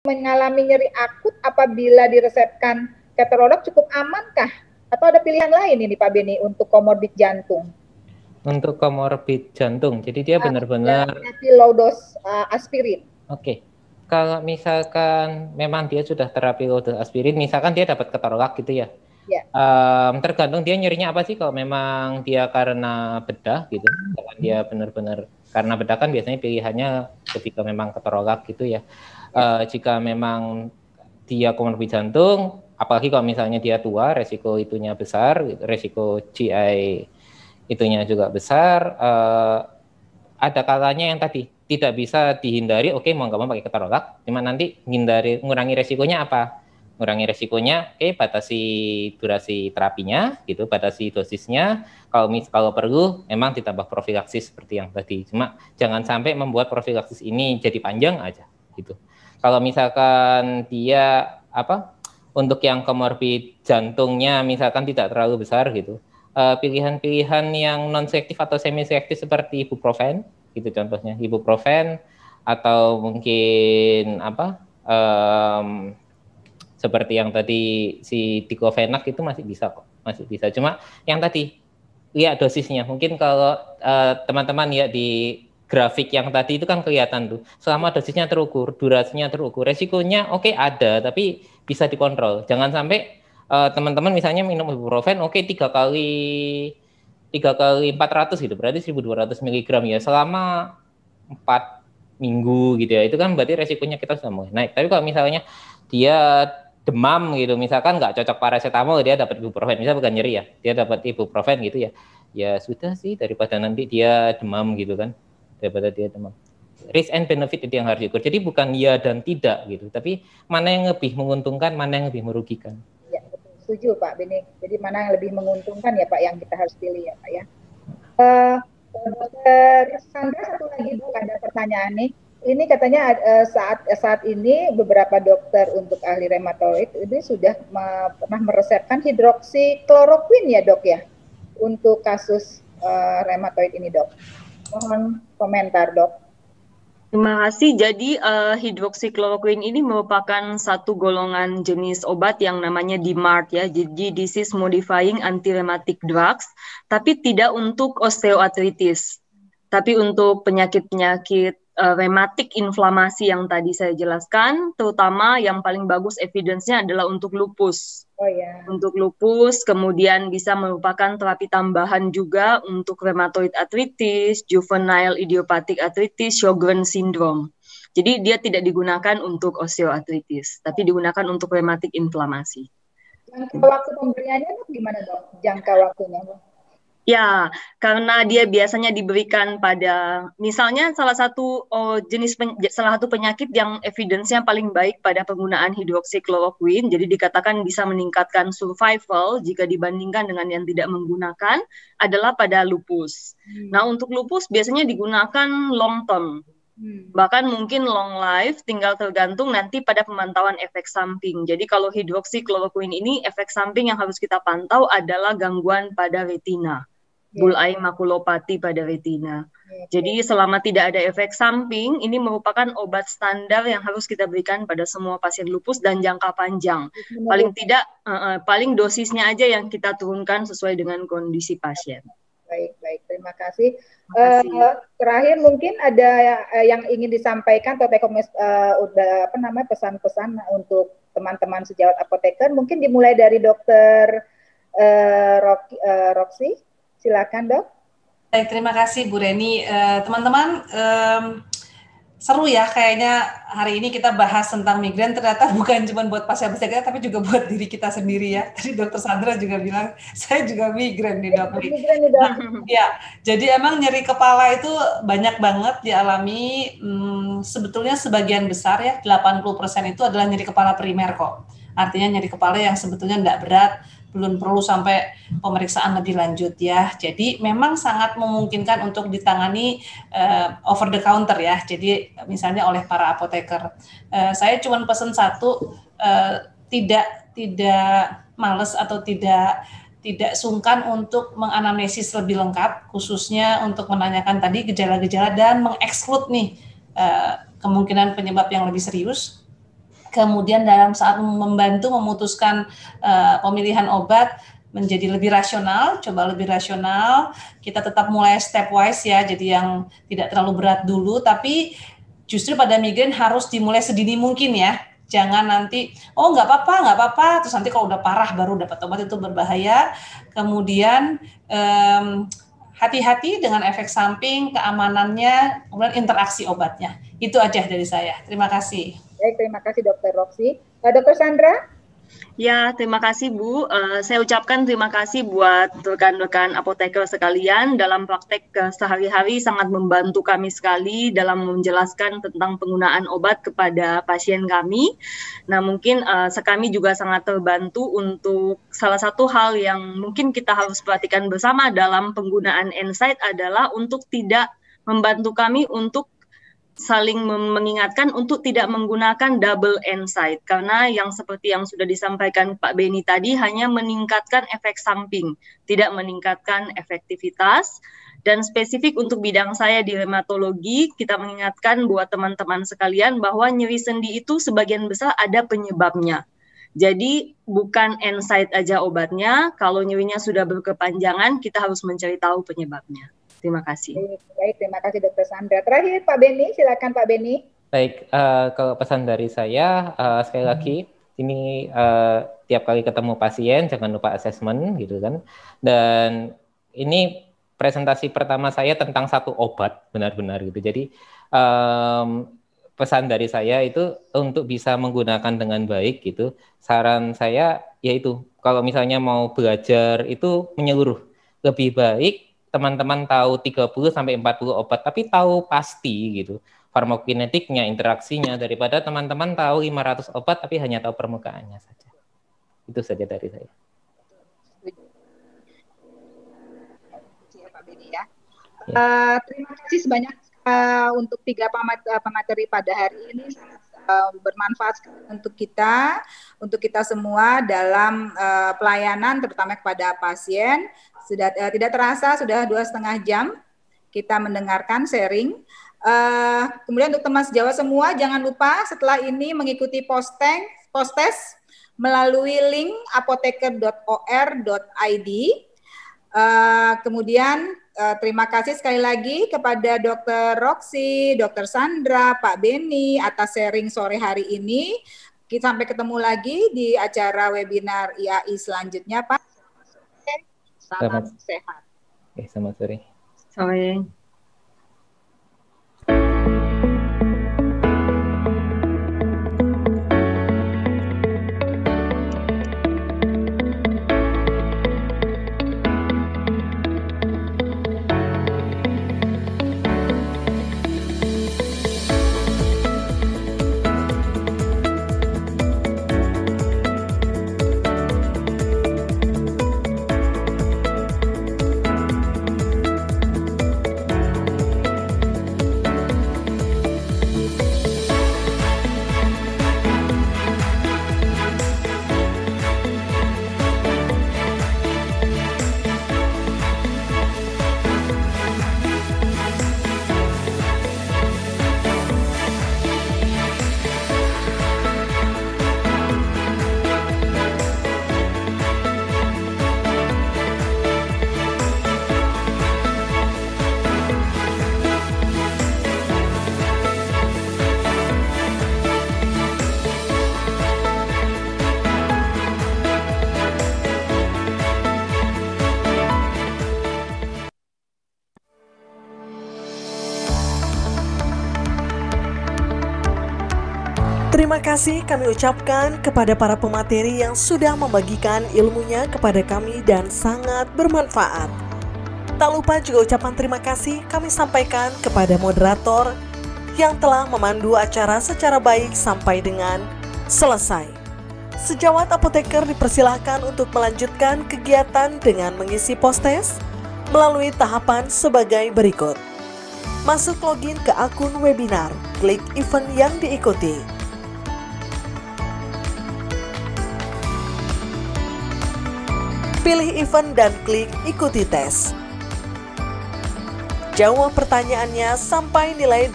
mengalami nyeri akut apabila diresepkan ketorolak cukup amankah? Atau ada pilihan lain ini Pak Beni untuk komorbid jantung? Untuk komorbid jantung, jadi dia benar-benar low dose aspirin. Oke. Kalau misalkan memang dia sudah terapi low dose aspirin, misalkan dia dapat ketorolak gitu ya. Ya. Tergantung dia nyerinya apa sih. Kalau memang dia karena bedah gitu, kalau dia benar-benar karena bedah kan biasanya pilihannya ketika memang ketorolak gitu ya. Jika memang dia komorbid jantung, apalagi kalau misalnya dia tua, resiko itunya besar, resiko GI itunya juga besar. Ada kalanya yang tadi tidak bisa dihindari, oke mau nggak mau pakai ketorolak, cuma nanti ngurangi resikonya apa? Ngurangi resikonya, batasi durasi terapinya, gitu, batasi dosisnya. Kalau perlu, memang ditambah profilaksis seperti yang tadi. Cuma jangan sampai membuat profilaksis ini jadi panjang aja, gitu. Kalau misalkan dia untuk yang komorbid jantungnya misalkan tidak terlalu besar gitu, pilihan-pilihan yang non selektif atau semi selektif seperti ibuprofen, gitu contohnya, ibuprofen atau mungkin seperti yang tadi si diclofenac itu masih bisa kok, masih bisa. Cuma yang tadi lihat dosisnya. Mungkin kalau teman-teman ya di grafik yang tadi itu kan kelihatan tuh, selama dosisnya terukur, durasinya terukur, resikonya ada, tapi bisa dikontrol. Jangan sampai teman-teman misalnya minum ibuprofen, 3 kali 400 gitu, berarti 1200 mg ya, selama 4 minggu gitu ya, itu kan berarti resikonya kita sudah mulai naik. Tapi kalau misalnya dia demam gitu, misalkan nggak cocok paracetamol, dia dapat ibuprofen, misalnya bukan nyeri ya, dia dapat ibuprofen gitu ya, ya sudah sih, daripada nanti dia demam gitu kan, daripada dia demam. Risk and benefit itu yang harus diukur. Jadi bukan ya dan tidak gitu, tapi mana yang lebih menguntungkan, mana yang lebih merugikan. Ya, betul. Setuju Pak Beni. Jadi mana yang lebih menguntungkan ya Pak yang kita harus pilih ya Pak ya. Dokter Sandra, satu lagi Dok, ada pertanyaan nih. Ini katanya saat ini beberapa dokter untuk ahli rheumatoid ini sudah pernah meresepkan hidroksikloroquine ya Dok ya, untuk kasus rheumatoid ini Dok. Mohon komentar Dok. Terima kasih. Jadi hidroksikloroquine ini merupakan satu golongan jenis obat yang namanya DMARD ya. Jadi disease modifying anti-rheumatic drugs, tapi tidak untuk osteoartritis. Tapi untuk penyakit-penyakit rematik inflamasi yang tadi saya jelaskan, terutama yang paling bagus evidence-nya adalah untuk lupus. Untuk lupus, kemudian bisa merupakan terapi tambahan juga untuk rheumatoid arthritis, juvenile idiopathic arthritis, Sjogren syndrome. Jadi dia tidak digunakan untuk osteoartritis, tapi digunakan untuk rematik inflamasi. Jangka waktu pemberiannya gimana Dok? Jangka waktunya? Ya, karena dia biasanya diberikan pada, misalnya salah satu penyakit yang evidence-nya paling baik pada penggunaan hidroksikloroquine, jadi dikatakan bisa meningkatkan survival jika dibandingkan dengan yang tidak menggunakan, adalah pada lupus. Nah, untuk lupus biasanya digunakan long term, bahkan mungkin long life, tinggal tergantung nanti pada pemantauan efek samping. Jadi kalau hidroksikloroquine ini, efek samping yang harus kita pantau adalah gangguan pada retina. Bullseye makulopati pada retina. Jadi selama tidak ada efek samping, ini merupakan obat standar yang harus kita berikan pada semua pasien lupus dan jangka panjang. Paling tidak, paling dosisnya aja yang kita turunkan sesuai dengan kondisi pasien. Baik, terima kasih. Terakhir mungkin ada yang ingin disampaikan atau pesan-pesan untuk teman-teman sejawat apoteker. Mungkin dimulai dari Dokter Roxy. Silakan Dok. Baik, terima kasih Bu Reni. Teman-teman, seru ya kayaknya hari ini kita bahas tentang migrain, ternyata bukan cuma buat pasien kita, tapi juga buat diri kita sendiri ya. Tadi Dokter Sandra juga bilang, saya juga migrain nih Dok. Ya, jadi emang nyeri kepala itu banyak banget dialami, sebetulnya sebagian besar ya, 80% itu adalah nyeri kepala primer kok. Artinya nyeri kepala yang sebetulnya tidak berat, belum perlu sampai pemeriksaan lebih lanjut ya. Jadi memang sangat memungkinkan untuk ditangani over the counter ya. Jadi misalnya oleh para apoteker. Saya cuma pesan satu, tidak males atau tidak sungkan untuk menganamnesis lebih lengkap, khususnya untuk menanyakan tadi gejala-gejala dan mengeksklud nih kemungkinan penyebab yang lebih serius. kemudian dalam saat membantu memutuskan pemilihan obat menjadi lebih rasional, coba lebih rasional. Kita tetap mulai stepwise ya, jadi yang tidak terlalu berat dulu, tapi justru pada migrain harus dimulai sedini mungkin ya. Jangan nanti, oh nggak apa-apa, terus nanti kalau udah parah baru dapat obat, itu berbahaya. Kemudian hati-hati dengan efek samping, keamanannya, kemudian interaksi obatnya. Itu aja dari saya. Terima kasih. Baik, terima kasih Dr. Roxy. Dr. Sandra? Ya, terima kasih Bu. Saya ucapkan terima kasih buat rekan-rekan apoteker sekalian. Dalam praktek sehari-hari sangat membantu kami sekali dalam menjelaskan tentang penggunaan obat kepada pasien kami. Nah, mungkin kami juga sangat terbantu untuk salah satu hal yang mungkin kita harus perhatikan bersama dalam penggunaan NSAID adalah untuk tidak membantu kami untuk saling mengingatkan untuk tidak menggunakan double NSAID, karena yang seperti yang sudah disampaikan Pak Beni tadi hanya meningkatkan efek samping, tidak meningkatkan efektivitas. Dan spesifik untuk bidang saya di rheumatologi, kita mengingatkan buat teman-teman sekalian bahwa nyeri sendi itu sebagian besar ada penyebabnya. Jadi bukan NSAID aja obatnya, kalau nyerinya sudah berkepanjangan kita harus mencari tahu penyebabnya. Terima kasih. Baik, terima kasih Dr. Sandra. Terakhir Pak Beni, silakan Pak Beni. Baik, kalau pesan dari saya, sekali lagi, ini tiap kali ketemu pasien, jangan lupa asesmen, gitu kan. Dan ini presentasi pertama saya tentang satu obat, benar-benar gitu. Jadi, pesan dari saya itu untuk bisa menggunakan dengan baik, gitu. Saran saya, yaitu, kalau misalnya mau belajar itu menyeluruh. Lebih baik teman-teman tahu 30-40 obat, tapi tahu pasti gitu farmakokinetiknya, interaksinya, daripada teman-teman tahu 500 obat, tapi hanya tahu permukaannya saja. Itu saja dari saya. Pak Beni ya. Terima kasih sebanyak untuk 3 pemateri pada hari ini. Bermanfaat untuk kita semua dalam pelayanan, terutama kepada pasien. Sudah tidak terasa sudah 2,5 jam kita mendengarkan sharing. Kemudian untuk teman sejawat semua, jangan lupa setelah ini mengikuti post-test melalui link apoteker.or.id. Kemudian terima kasih sekali lagi kepada Dr. Roxy, Dr. Sandra, Pak Beni atas sharing sore hari ini. Kita sampai ketemu lagi di acara webinar IAI selanjutnya, Pak. Salam sehat. Oke, selamat sore. Sore. Terima kasih kami ucapkan kepada para pemateri yang sudah membagikan ilmunya kepada kami dan sangat bermanfaat. Tak lupa juga ucapan terima kasih kami sampaikan kepada moderator yang telah memandu acara secara baik sampai dengan selesai. Sejawat apoteker dipersilahkan untuk melanjutkan kegiatan dengan mengisi post-test melalui tahapan sebagai berikut. Masuk login ke akun webinar, klik event yang diikuti. Pilih event dan klik ikuti tes. Jawab pertanyaannya sampai nilai